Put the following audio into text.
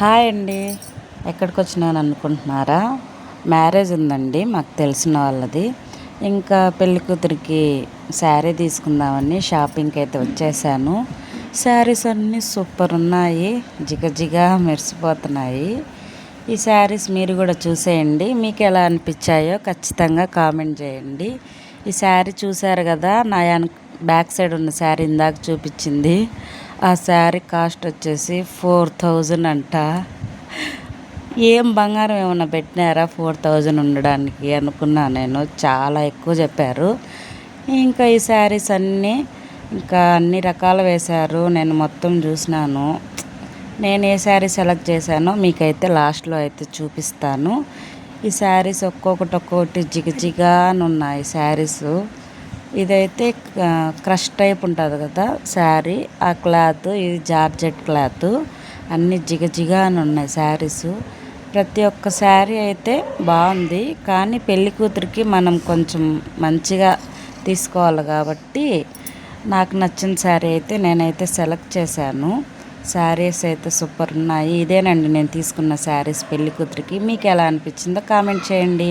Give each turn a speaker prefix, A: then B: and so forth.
A: Hi అండి. ఎక్కడికి వచ్చినాను అనుకుంటున్నారా? మ్యారేజ్ ఉందండి మాకు తెలిసిన వాళ్ళది. ఇంకా పెళ్లి కూతురికి శారీ తీసుకుందామని షాపింగ్కి అయితే వచ్చేసాను. శారీస్ అన్నీ సూపర్ ఉన్నాయి, జిగజిగా మెరిసిపోతున్నాయి. ఈ శారీస్ మీరు కూడా చూసేయండి, మీకు ఎలా అనిపించాయో ఖచ్చితంగా కామెంట్ చేయండి. ఈ శారీ చూసారు కదా, నా బ్యాక్ సైడ్ ఉన్న శారీ ఇందాక చూపించింది. ఆ శారీ కాస్ట్ వచ్చేసి 4000 అంట. ఏం బంగారం ఏమన్నా పెట్టినారా 4000 ఉండడానికి అనుకున్నా నేను. చాలా ఎక్కువ చెప్పారు. ఇంకా ఈ శారీస్ అన్నీ ఇంకా అన్ని రకాలు వేశారు. నేను మొత్తం చూసినాను. నేను ఏ శారీ సెలెక్ట్ చేశానో మీకైతే లాస్ట్లో అయితే చూపిస్తాను. ఈ శారీస్ ఒక్కొక్కటి జిగజిగా అని ఉన్నాయి శారీస్. ఇదైతే క్రష్ టైప్ ఉంటుంది కదా శారీ, ఆ క్లాత్. ఇది జార్జెట్ క్లాత్. అన్నీ జిగజిగా అని ఉన్నాయి శారీస్. ప్రతి ఒక్క శారీ అయితే బాగుంది, కానీ పెళ్లి కూతురికి మనం కొంచెం మంచిగా తీసుకోవాలి కాబట్టి నాకు నచ్చిన శారీ అయితే నేనైతే సెలెక్ట్ చేశాను. శారీస్ అయితే సూపర్ ఉన్నాయి. ఇదేనండి నేను తీసుకున్న శారీస్ పెళ్లి కూతురికి. మీకు ఎలా అనిపించిందో కామెంట్ చేయండి.